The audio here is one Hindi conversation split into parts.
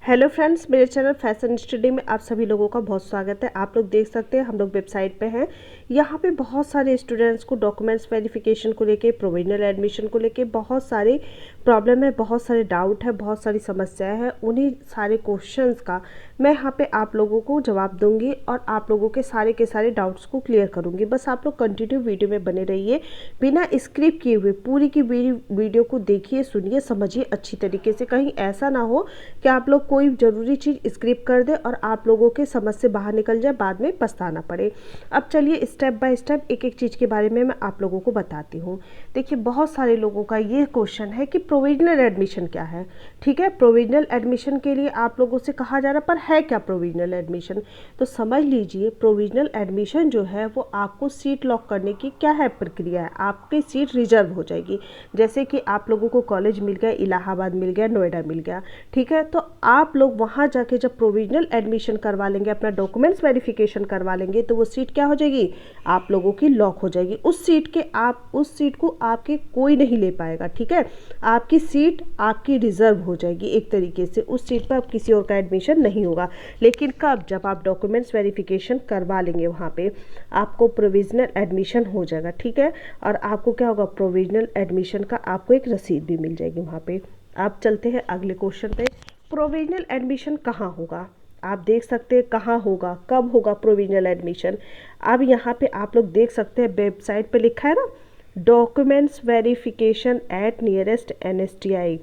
हेलो फ्रेंड्स, मेरे चैनल फैशन स्टडी में आप सभी लोगों का बहुत स्वागत है। आप लोग देख सकते हैं हम लोग वेबसाइट पे हैं। यहाँ पे बहुत सारे स्टूडेंट्स को डॉक्यूमेंट्स वेरिफिकेशन को लेके, प्रोविजनल एडमिशन को लेके बहुत सारे प्रॉब्लम है, बहुत सारे डाउट है, बहुत सारी समस्याएं हैं। उन्हीं सारे क्वेश्चंस का मैं यहाँ पे आप लोगों को जवाब दूंगी और आप लोगों के सारे डाउट्स को क्लियर करूँगी। बस आप लोग कंटिन्यू वीडियो में बने रहिए, बिना स्क्रिप्ट किए हुए पूरी की वीडियो को देखिए, सुनिए, समझिए अच्छी तरीके से। कहीं ऐसा ना हो कि आप लोग कोई ज़रूरी चीज़ स्क्रिप कर दे और आप लोगों के समझ से बाहर निकल जाए, बाद में पछताना पड़े। अब चलिए स्टेप बाय स्टेप एक एक चीज़ के बारे में मैं आप लोगों को बताती हूँ। देखिए, बहुत सारे लोगों का ये क्वेश्चन है कि प्रोविजनल एडमिशन क्या है। ठीक है, प्रोविजनल एडमिशन के लिए आप लोगों से कहा जा रहा पर है क्या प्रोविजनल एडमिशन। तो समझ लीजिए, प्रोविजनल एडमिशन जो है वो आपको सीट लॉक करने की क्या है प्रक्रिया है। आपकी सीट रिजर्व हो जाएगी। जैसे कि आप लोगों को कॉलेज मिल गया, इलाहाबाद मिल गया, नोएडा मिल गया, ठीक है, तो आप लोग वहाँ जाके जब प्रोविजनल एडमिशन करवा लेंगे, अपना डॉक्यूमेंट्स वेरिफिकेशन करवा लेंगे, तो वो सीट क्या हो जाएगी, आप लोगों की लॉक हो जाएगी। उस सीट को आपके कोई नहीं ले पाएगा। ठीक है, आपकी सीट आपकी रिजर्व हो जाएगी एक तरीके से। उस सीट पर अब किसी और का एडमिशन नहीं होगा। लेकिन कब, जब आप डॉक्यूमेंट्स वेरिफिकेशन करवा लेंगे, वहाँ पे आपको प्रोविजनल एडमिशन हो जाएगा। ठीक है, और आपको क्या होगा, प्रोविजनल एडमिशन का आपको एक रसीद भी मिल जाएगी वहाँ पे। आप चलते हैं अगले क्वेश्चन पे। प्रोविजनल एडमिशन कहाँ होगा, आप देख सकते हैं कहाँ होगा, कब होगा प्रोविजनल एडमिशन। अब यहाँ पे आप लोग देख सकते हैं वेबसाइट पे लिखा है ना, documents verification eight nearest NSTI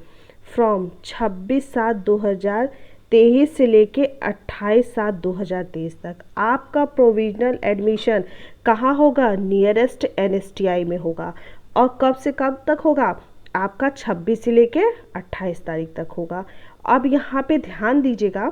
from 26/7/2023 से लेके 28/7/2023 तक। आपका प्रोविजनल एडमिशन कहाँ होगा, नियरेस्ट NSTI में होगा। और कब से कब तक होगा, आपका 26 से लेके 28 तारीख तक होगा। अब यहाँ पे ध्यान दीजिएगा,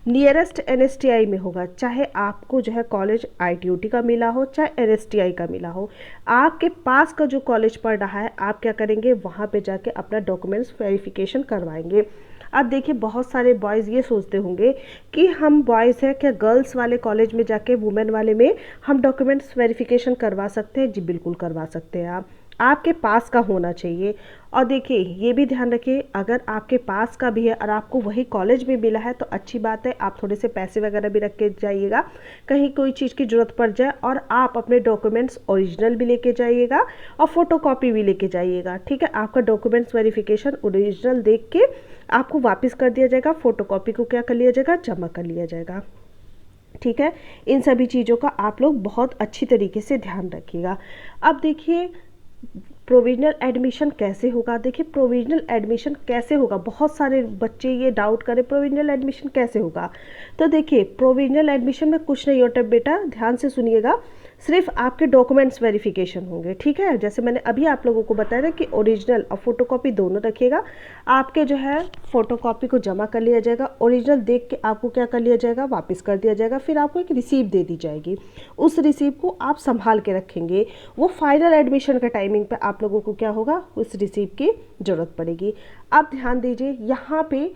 नियरेस्ट NSTI में होगा। चाहे आपको जो है कॉलेज ITOT का मिला हो, चाहे NSTI का मिला हो, आपके पास का जो कॉलेज पढ़ रहा है, आप क्या करेंगे, वहाँ पे जाके अपना डॉक्यूमेंट्स वेरिफिकेशन करवाएंगे। अब देखिए, बहुत सारे बॉयज़ ये सोचते होंगे कि हम बॉयज़ हैं, क्या गर्ल्स वाले कॉलेज में जाके, वुमेन वाले में हम डॉक्यूमेंट्स वेरिफिकेशन करवा सकते हैं। जी बिल्कुल करवा सकते हैं। आपके पास का होना चाहिए। और देखिए, ये भी ध्यान रखिए, अगर आपके पास का भी है और आपको वही कॉलेज में मिला है तो अच्छी बात है। आप थोड़े से पैसे वगैरह भी रख के जाइएगा, कहीं कोई चीज़ की ज़रूरत पड़ जाए। और आप अपने डॉक्यूमेंट्स ओरिजिनल भी लेके जाइएगा और फोटोकॉपी भी लेके जाइएगा। ठीक है, आपका डॉक्यूमेंट्स वेरिफिकेशन ओरिजिनल देख के आपको वापस कर दिया जाएगा, फोटोकॉपी को क्या कर लिया जाएगा, जमा कर लिया जाएगा। ठीक है, इन सभी चीज़ों का आप लोग बहुत अच्छी तरीके से ध्यान रखिएगा। अब देखिए, प्रोविजनल एडमिशन कैसे होगा। देखिए, प्रोविजनल एडमिशन कैसे होगा, बहुत सारे बच्चे ये डाउट करें प्रोविजनल एडमिशन कैसे होगा। तो देखिए, प्रोविजनल एडमिशन में कुछ नहीं होता बेटा, ध्यान से सुनिएगा। सिर्फ आपके डॉक्यूमेंट्स वेरिफिकेशन होंगे। ठीक है, जैसे मैंने अभी आप लोगों को बताया ना कि ओरिजिनल और फोटोकॉपी दोनों रखिएगा। आपके जो है फोटोकॉपी को जमा कर लिया जाएगा, ओरिजिनल देख के आपको क्या कर लिया जाएगा, वापस कर दिया जाएगा। फिर आपको एक रिसीप्ट दे दी जाएगी, उस रिसीप्ट को आप संभाल के रखेंगे। वो फाइनल एडमिशन का टाइमिंग पे आप लोगों को क्या होगा, उस रिसीप्ट की ज़रूरत पड़ेगी। अब ध्यान दीजिए, यहाँ पे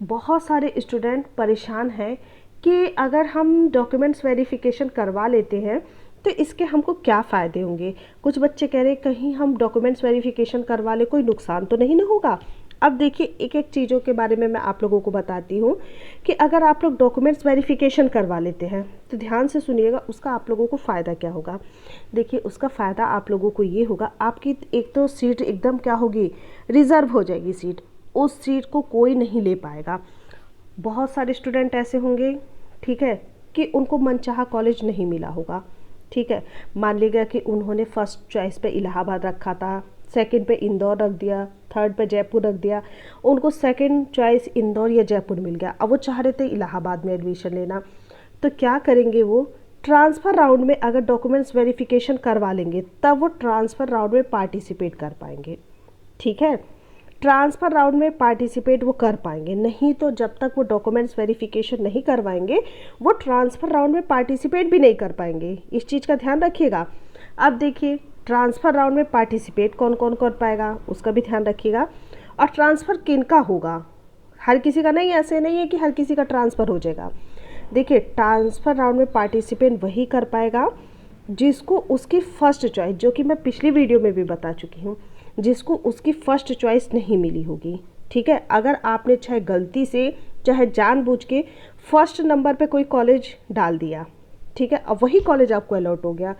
बहुत सारे स्टूडेंट परेशान हैं कि अगर हम डॉक्यूमेंट्स वेरिफिकेशन करवा लेते हैं तो इसके हमको क्या फ़ायदे होंगे। कुछ बच्चे कह रहे हैं कहीं हम डॉक्यूमेंट्स वेरिफिकेशन करवा ले, कोई नुकसान तो नहीं ना होगा। अब देखिए, एक एक चीज़ों के बारे में मैं आप लोगों को बताती हूँ कि अगर आप लोग डॉक्यूमेंट्स वेरिफिकेशन करवा लेते हैं तो ध्यान से सुनिएगा, उसका आप लोगों को फ़ायदा क्या होगा। देखिए, उसका फ़ायदा आप लोगों को ये होगा, आपकी एक तो सीट एकदम क्या होगी, रिज़र्व हो जाएगी सीट। उस सीट को कोई नहीं ले पाएगा। बहुत सारे स्टूडेंट ऐसे होंगे, ठीक है, कि उनको मनचाहा कॉलेज नहीं मिला होगा। ठीक है, मान लीजिए कि उन्होंने फर्स्ट चॉइस पे इलाहाबाद रखा था, सेकंड पे इंदौर रख दिया, थर्ड पे जयपुर रख दिया, उनको सेकंड चॉइस इंदौर या जयपुर मिल गया। अब वो चाह रहे थे इलाहाबाद में एडमिशन लेना, तो क्या करेंगे, वो ट्रांसफ़र राउंड में अगर डॉक्यूमेंट्स वेरिफिकेशन करवा लेंगे तब वो ट्रांसफ़र राउंड में पार्टिसिपेट कर पाएंगे। ठीक है, ट्रांसफ़र राउंड में पार्टिसिपेट वो कर पाएंगे, नहीं तो जब तक वो डॉक्यूमेंट्स वेरिफिकेशन नहीं करवाएंगे वो ट्रांसफ़र राउंड में पार्टिसिपेट भी नहीं कर पाएंगे। इस चीज़ का ध्यान रखिएगा। अब देखिए, ट्रांसफ़र राउंड में पार्टिसिपेट कौन कौन कर पाएगा, उसका भी ध्यान रखिएगा। और ट्रांसफ़र किन का होगा, हर किसी का नहीं, ऐसे नहीं है कि हर किसी का ट्रांसफ़र हो जाएगा। देखिए, ट्रांसफ़र राउंड में पार्टिसिपेट वही कर पाएगा जिसको उसकी फ़र्स्ट चॉइस, जो कि मैं पिछली वीडियो में भी बता चुकी हूँ, जिसको उसकी फ़र्स्ट चॉइस नहीं मिली होगी। ठीक है, अगर आपने चाहे गलती से चाहे जानबूझ के फर्स्ट नंबर पे कोई कॉलेज डाल दिया, ठीक है, अब वही कॉलेज आपको अलॉट हो गया,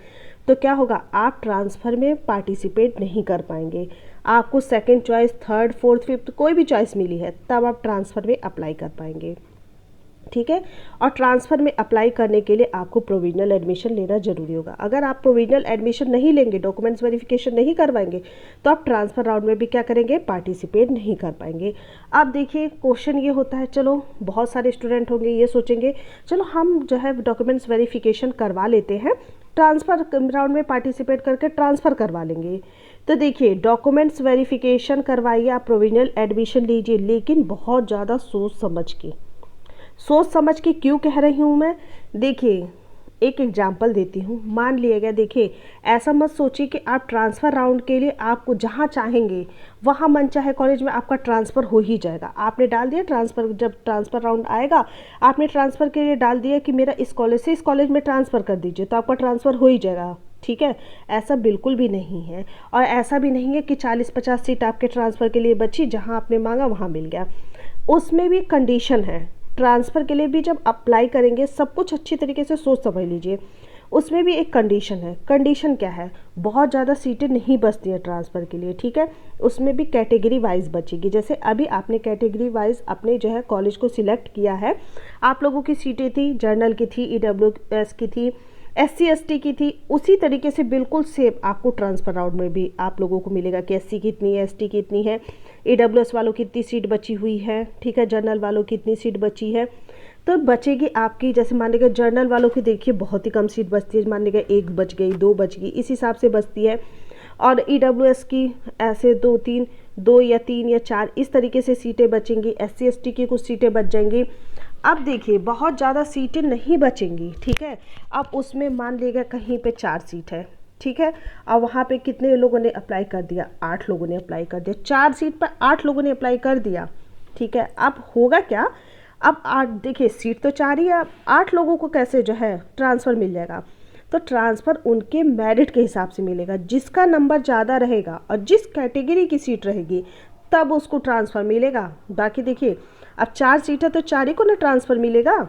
तो क्या होगा, आप ट्रांसफ़र में पार्टिसिपेट नहीं कर पाएंगे। आपको second choice, third, fourth, fifth कोई भी चॉइस मिली है तब आप ट्रांसफ़र में अप्लाई कर पाएंगे, ठीक है। और ट्रांसफ़र में अप्लाई करने के लिए आपको प्रोविजनल एडमिशन लेना ज़रूरी होगा। अगर आप प्रोविजनल एडमिशन नहीं लेंगे, डॉक्यूमेंट्स वेरिफिकेशन नहीं करवाएंगे, तो आप ट्रांसफ़र राउंड में भी क्या करेंगे, पार्टिसिपेट नहीं कर पाएंगे। अब देखिए क्वेश्चन ये होता है, चलो बहुत सारे स्टूडेंट होंगे ये सोचेंगे चलो हम जो है डॉक्यूमेंट्स वेरिफिकेशन करवा लेते हैं, ट्रांसफ़र राउंड में पार्टिसिपेट करके ट्रांसफ़र करवा लेंगे। तो देखिए डॉक्यूमेंट्स वेरिफिकेशन करवाइए, आप प्रोविजनल एडमिशन लीजिए, लेकिन बहुत ज़्यादा सोच समझ के क्यों कह रही हूँ मैं। देखिए एक एग्जांपल देती हूँ, मान लिएगा, देखिए ऐसा मत सोचिए कि आप ट्रांसफ़र राउंड के लिए आपको जहाँ चाहेंगे वहाँ मन चाहे कॉलेज में आपका ट्रांसफ़र हो ही जाएगा। आपने डाल दिया ट्रांसफ़र, जब ट्रांसफ़र राउंड आएगा आपने ट्रांसफ़र के लिए डाल दिया कि मेरा इस कॉलेज से इस कॉलेज में ट्रांसफ़र कर दीजिए, तो आपका ट्रांसफ़र हो ही जाएगा, ठीक है। ऐसा बिल्कुल भी नहीं है, और ऐसा भी नहीं है कि 40-50 सीट आपके ट्रांसफ़र के लिए बची, जहाँ आपने मांगा वहाँ मिल गया। उसमें भी कंडीशन है, ट्रांसफ़र के लिए भी जब अप्लाई करेंगे सब कुछ अच्छी तरीके से सोच समझ लीजिए, उसमें भी एक कंडीशन है। कंडीशन क्या है, बहुत ज़्यादा सीटें नहीं बचती हैं ट्रांसफ़र के लिए, ठीक है। उसमें भी कैटेगरी वाइज बचेगी, जैसे अभी आपने कैटेगरी वाइज अपने जो है कॉलेज को सिलेक्ट किया है, आप लोगों की सीटें थी, जर्नल की थी, EWS की थी, SC ST की थी, उसी तरीके से बिल्कुल सेम आपको ट्रांसफ़र राउंड में भी आप लोगों को मिलेगा कि SC कितनी है, ST कितनी है, EWS वालों की कितनी सीट बची हुई है, ठीक है, जर्नल वालों की कितनी सीट बची है। तो बचेगी आपकी, जैसे मान लीजिए जर्नल वालों की देखिए बहुत ही कम सीट बचती है, मान लीजिए 1 बच गई, 2 बच गई, इस हिसाब से बचती है। और EWS की ऐसे 2 या 3 या 4 इस तरीके से सीटें बचेंगी, SC ST की कुछ सीटें बच जाएंगी। अब देखिए बहुत ज़्यादा सीटें नहीं बचेंगी, ठीक है। अब उसमें मान लीजिए कहीं पे 4 सीट है, ठीक है, और वहाँ पे कितने लोगों ने अप्लाई कर दिया, 8 लोगों ने अप्लाई कर दिया, 4 सीट पर 8 लोगों ने अप्लाई कर दिया, ठीक है। अब होगा क्या, अब 8, देखिए सीट तो 4 ही है, अब 8 लोगों को कैसे जो है ट्रांसफ़र मिल जाएगा, तो ट्रांसफ़र उनके मेरिट के हिसाब से मिलेगा, जिसका नंबर ज़्यादा रहेगा और जिस कैटेगरी की सीट रहेगी तब उसको ट्रांसफ़र मिलेगा। बाकी देखिए अब 4 सीट है तो 4 ही को ना ट्रांसफ़र मिलेगा,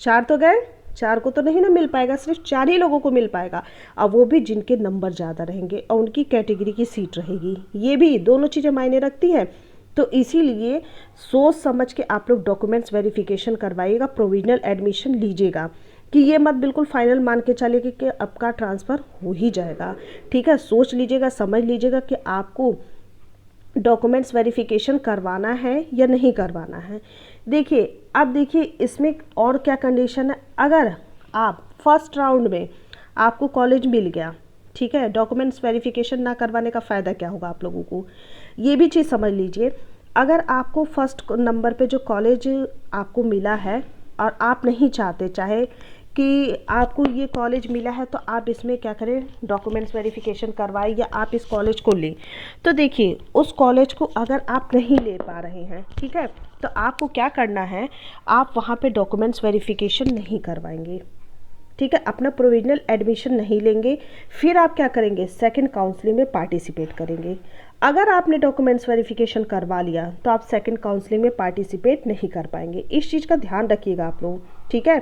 4 तो गए, 4 को तो नहीं ना मिल पाएगा, सिर्फ 4 ही लोगों को मिल पाएगा, अब वो भी जिनके नंबर ज़्यादा रहेंगे और उनकी कैटेगरी की सीट रहेगी। ये भी दोनों चीज़ें मायने रखती हैं, तो इसीलिए सोच समझ के आप लोग डॉक्यूमेंट्स वेरिफिकेशन करवाइएगा, प्रोविजनल एडमिशन लीजिएगा, कि ये मत बिल्कुल फाइनल मान के चलिए कि आपका ट्रांसफ़र हो ही जाएगा, ठीक है। सोच लीजिएगा, समझ लीजिएगा कि आपको डॉक्यूमेंट्स वेरिफिकेशन करवाना है या नहीं करवाना है। देखिए अब देखिए इसमें और क्या कंडीशन है, अगर आप फर्स्ट राउंड में आपको कॉलेज मिल गया, ठीक है, डॉक्यूमेंट्स वेरिफिकेशन ना करवाने का फ़ायदा क्या होगा आप लोगों को, ये भी चीज़ समझ लीजिए। अगर आपको फर्स्ट नंबर पे जो कॉलेज आपको मिला है और आप नहीं चाहते, चाहे कि आपको ये कॉलेज मिला है तो आप इसमें क्या करें, डॉक्यूमेंट्स वेरिफिकेशन करवाएं या आप इस कॉलेज को लें, तो देखिए उस कॉलेज को अगर आप नहीं ले पा रहे हैं, ठीक है, तो आपको क्या करना है, आप वहाँ पे डॉक्यूमेंट्स वेरिफिकेशन नहीं करवाएंगे, ठीक है, अपना प्रोविजनल एडमिशन नहीं लेंगे, फिर आप क्या करेंगे, सेकंड काउंसलिंग में पार्टिसिपेट करेंगे। अगर आपने डॉक्यूमेंट्स वेरिफिकेशन करवा लिया तो आप सेकंड काउंसलिंग में पार्टिसिपेट नहीं कर पाएंगे, इस चीज़ का ध्यान रखिएगा आप लोग, ठीक है।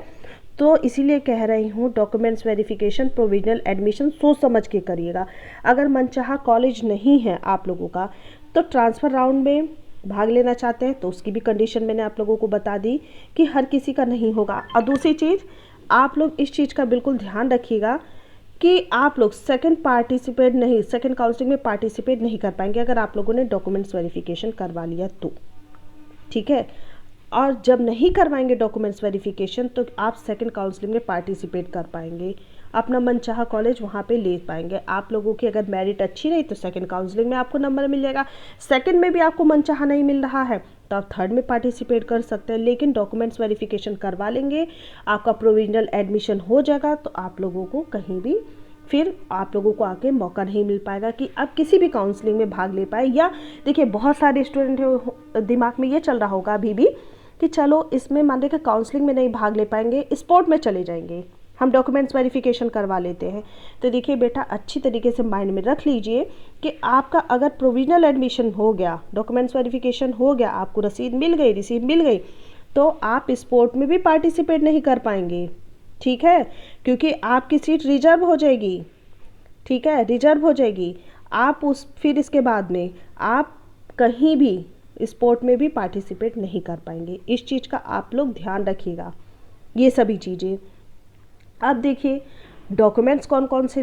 तो इसीलिए कह रही हूँ डॉक्यूमेंट्स वेरिफिकेशन, प्रोविजनल एडमिशन सोच समझ के करिएगा। अगर मनचाहा कॉलेज नहीं है आप लोगों का, तो ट्रांसफ़र राउंड में भाग लेना चाहते हैं तो उसकी भी कंडीशन मैंने आप लोगों को बता दी कि हर किसी का नहीं होगा। और दूसरी चीज़, आप लोग इस चीज़ का बिल्कुल ध्यान रखिएगा कि आप लोग सेकंड काउंसलिंग में पार्टिसिपेट नहीं कर पाएंगे अगर आप लोगों ने डॉक्यूमेंट्स वेरिफिकेशन करवा लिया तो, ठीक है। और जब नहीं करवाएंगे डॉक्यूमेंट्स वेरिफिकेशन तो आप सेकंड काउंसलिंग में पार्टिसिपेट कर पाएंगे, अपना मनचाहा कॉलेज वहाँ पे ले पाएंगे। आप लोगों की अगर मेरिट अच्छी रही तो सेकंड काउंसलिंग में आपको नंबर मिल जाएगा, सेकंड में भी आपको मनचाहा नहीं मिल रहा है तो आप थर्ड में पार्टिसिपेट कर सकते हैं, लेकिन डॉक्यूमेंट्स वेरिफिकेशन करवा लेंगे, आपका प्रोविजनल एडमिशन हो जाएगा, तो आप लोगों को कहीं भी फिर आप लोगों को आके मौका नहीं मिल पाएगा कि आप किसी भी काउंसलिंग में भाग ले पाए। या देखिए बहुत सारे स्टूडेंट दिमाग में ये चल रहा होगा अभी भी कि चलो इसमें मान लीजिए काउंसलिंग में नहीं भाग ले पाएंगे, स्पोर्ट में चले जाएंगे, हम डॉक्यूमेंट्स वेरिफिकेशन करवा लेते हैं। तो देखिए बेटा अच्छी तरीके से माइंड में रख लीजिए कि आपका अगर प्रोविजनल एडमिशन हो गया, डॉक्यूमेंट्स वेरिफिकेशन हो गया, आपको रसीद मिल गई, रिसीट मिल गई, तो आप स्पोर्ट में भी पार्टिसिपेट नहीं कर पाएंगे, ठीक है, क्योंकि आपकी सीट रिजर्व हो जाएगी, ठीक है, रिजर्व हो जाएगी। आप उस फिर इसके बाद में आप कहीं भी स्पोर्ट में भी पार्टिसिपेट नहीं कर पाएंगे। इस चीज़ का आप लोग ध्यान रखिएगा, ये सभी चीज़ें। अब देखिए डॉक्यूमेंट्स कौन कौन से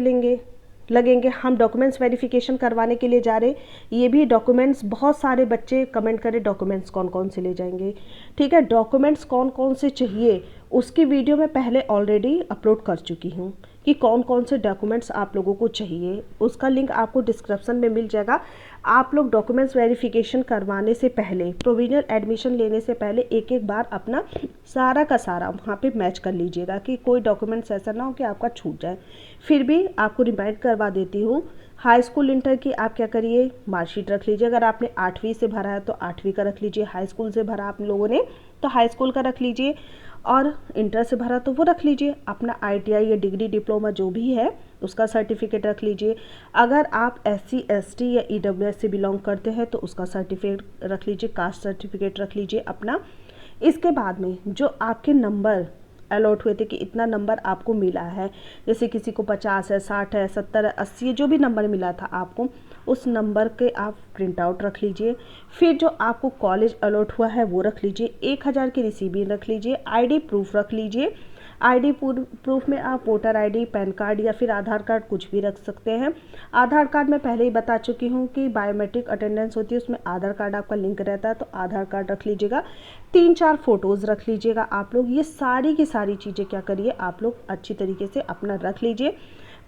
लगेंगे। हम डॉक्यूमेंट्स वेरिफिकेशन करवाने के लिए जा रहे, ये भी डॉक्यूमेंट्स बहुत सारे बच्चे कमेंट करें डॉक्यूमेंट्स कौन कौन से ले जाएंगे, ठीक है। डॉक्यूमेंट्स कौन कौन से चाहिए उसकी वीडियो मैं पहले ऑलरेडी अपलोड कर चुकी हूँ कि कौन कौन से डॉक्यूमेंट्स आप लोगों को चाहिए, उसका लिंक आपको डिस्क्रिप्शन में मिल जाएगा। आप लोग डॉक्यूमेंट्स वेरिफिकेशन करवाने से पहले, प्रोविजनल एडमिशन लेने से पहले एक एक बार अपना सारा का सारा वहाँ पे मैच कर लीजिएगा कि कोई डॉक्यूमेंट्स ऐसा ना हो कि आपका छूट जाए। फिर भी आपको रिमाइंड करवा देती हूँ, हाई स्कूल इंटर की आप क्या करिए, मार्कशीट रख लीजिए। अगर आपने 8वीं से भरा है तो 8वीं का रख लीजिए, हाई स्कूल से भरा आप लोगों ने तो हाई स्कूल का रख लीजिए, और इंटर से भरा तो वो रख लीजिए। अपना ITI या डिग्री डिप्लोमा जो भी है उसका सर्टिफिकेट रख लीजिए। अगर आप SC ST या EWS से बिलोंग करते हैं तो उसका सर्टिफिकेट रख लीजिए, कास्ट सर्टिफिकेट रख लीजिए अपना। इसके बाद में जो आपके नंबर अलॉट हुए थे कि इतना नंबर आपको मिला है, जैसे किसी को 50 है, 60 है, 70 है, 80 है, जो भी नंबर मिला था आपको, उस नंबर के आप प्रिंट आउट रख लीजिए। फिर जो आपको कॉलेज अलॉट हुआ है वो रख लीजिए, 1000 की रिसीविंग रख लीजिए, ID प्रूफ रख लीजिए। ID प्रूफ में आप वोटर ID, पैन कार्ड या फिर आधार कार्ड कुछ भी रख सकते हैं। आधार कार्ड मैं पहले ही बता चुकी हूँ कि बायोमेट्रिक अटेंडेंस होती है, उसमें आधार कार्ड आपका लिंक रहता है, तो आधार कार्ड रख लीजिएगा। 3-4 फ़ोटोज़ रख लीजिएगा आप लोग। ये सारी की सारी चीज़ें क्या करिए आप लोग अच्छी तरीके से अपना रख लीजिए।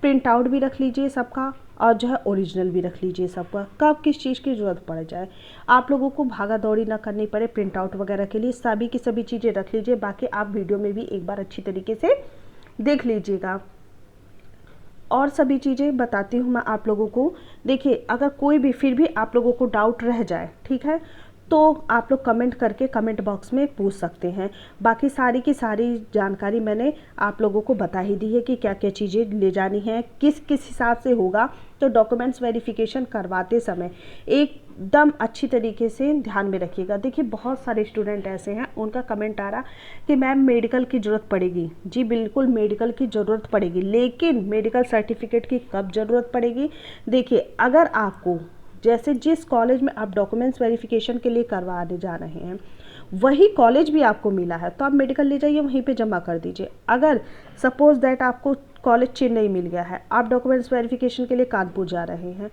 प्रिंट आउट भी रख लीजिए सबका, और जो है ओरिजिनल भी रख लीजिए सबका। कब किस चीज़ की ज़रूरत पड़ जाए आप लोगों को भागा दौड़ी ना करनी पड़े प्रिंट आउट वगैरह के लिए, सभी की सभी चीज़ें रख लीजिए। बाकी आप वीडियो में भी एक बार अच्छी तरीके से देख लीजिएगा। और सभी चीज़ें बताती हूँ मैं आप लोगों को। देखिए अगर कोई भी फिर भी आप लोगों को डाउट रह जाए, ठीक है, तो आप लोग कमेंट करके कमेंट बॉक्स में पूछ सकते हैं। बाकी सारी की सारी जानकारी मैंने आप लोगों को बता ही दी है कि क्या क्या चीज़ें ले जानी है, किस किस हिसाब से होगा। तो डॉक्यूमेंट्स वेरिफिकेशन करवाते समय एकदम अच्छी तरीके से ध्यान में रखिएगा। देखिए बहुत सारे स्टूडेंट ऐसे हैं उनका कमेंट आ रहा कि मैम मेडिकल की ज़रूरत पड़ेगी। जी बिल्कुल मेडिकल की ज़रूरत पड़ेगी, लेकिन मेडिकल सर्टिफिकेट की कब ज़रूरत पड़ेगी। देखिए अगर आपको जैसे जिस कॉलेज में आप डॉक्यूमेंट्स वेरिफिकेशन के लिए करवाने जा रहे हैं वही कॉलेज भी आपको मिला है तो आप मेडिकल ले जाइए, वहीं पे जमा कर दीजिए। अगर सपोज दैट आपको कॉलेज चेन्नई मिल गया है, आप डॉक्यूमेंट्स वेरिफिकेशन के लिए कानपुर जा रहे हैं,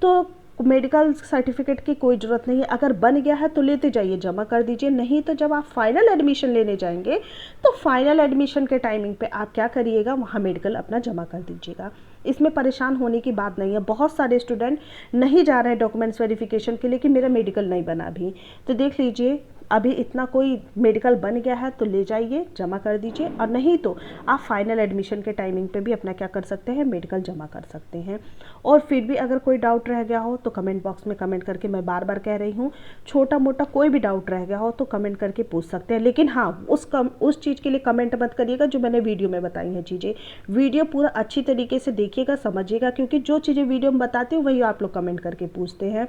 तो मेडिकल सर्टिफिकेट की कोई ज़रूरत नहीं है। अगर बन गया है तो लेते जाइए, जमा कर दीजिए। नहीं तो जब आप फाइनल एडमिशन लेने जाएंगे तो फाइनल एडमिशन के टाइमिंग पे आप क्या करिएगा, वहाँ मेडिकल अपना जमा कर दीजिएगा। इसमें परेशान होने की बात नहीं है। बहुत सारे स्टूडेंट नहीं जा रहे हैं डॉक्यूमेंट्स वेरिफिकेशन के लिए कि मेरा मेडिकल नहीं बना अभी, तो देख लीजिए अभी इतना कोई मेडिकल बन गया है तो ले जाइए, जमा कर दीजिए। और नहीं तो आप फाइनल एडमिशन के टाइमिंग पे भी अपना क्या कर सकते हैं, मेडिकल जमा कर सकते हैं। और फिर भी अगर कोई डाउट रह गया हो तो कमेंट बॉक्स में कमेंट करके, मैं बार बार कह रही हूँ, छोटा मोटा कोई भी डाउट रह गया हो तो कमेंट करके पूछ सकते हैं। लेकिन हाँ उस चीज़ के लिए कमेंट मत करिएगा जो मैंने वीडियो में बताई हैं चीज़ें। वीडियो पूरा अच्छी तरीके से देखिएगा, समझिएगा, क्योंकि जो चीज़ें वीडियो में बताती हूँ वही आप लोग कमेंट करके पूछते हैं।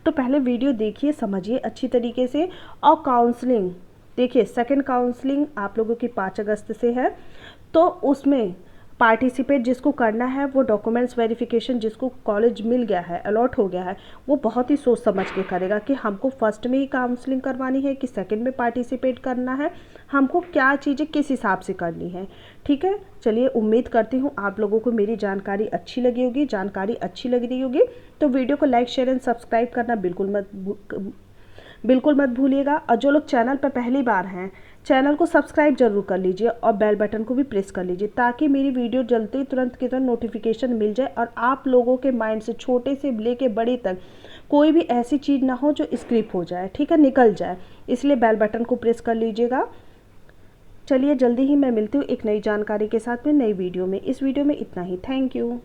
तो पहले वीडियो देखिए, समझिए अच्छी तरीके से। और काउंसलिंग देखिए, सेकंड काउंसलिंग आप लोगों की 5 अगस्त से है, तो उसमें पार्टिसिपेट जिसको करना है वो डॉक्यूमेंट्स वेरिफिकेशन जिसको कॉलेज मिल गया है, अलॉट हो गया है, वो बहुत ही सोच समझ के करेगा कि हमको फर्स्ट में ही काउंसलिंग करवानी है कि सेकंड में पार्टिसिपेट करना है, हमको क्या चीज़ें किस हिसाब से करनी है। ठीक है, चलिए उम्मीद करती हूँ आप लोगों को मेरी जानकारी अच्छी लगी होगी। जानकारी अच्छी लग रही होगी तो वीडियो को लाइक शेयर एंड सब्सक्राइब करना बिल्कुल मत भूलिएगा। और जो लोग चैनल पर पहली बार हैं चैनल को सब्सक्राइब जरूर कर लीजिए और बेल बटन को भी प्रेस कर लीजिए, ताकि मेरी वीडियो जल्दी तुरंत की तुरंत नोटिफिकेशन मिल जाए और आप लोगों के माइंड से छोटे से लेके बड़े तक कोई भी ऐसी चीज़ ना हो जो स्किप हो जाए, ठीक है, निकल जाए। इसलिए बेल बटन को प्रेस कर लीजिएगा। चलिए जल्दी ही मैं मिलती हूँ एक नई जानकारी के साथ में नई वीडियो में। इस वीडियो में इतना ही। Thank you.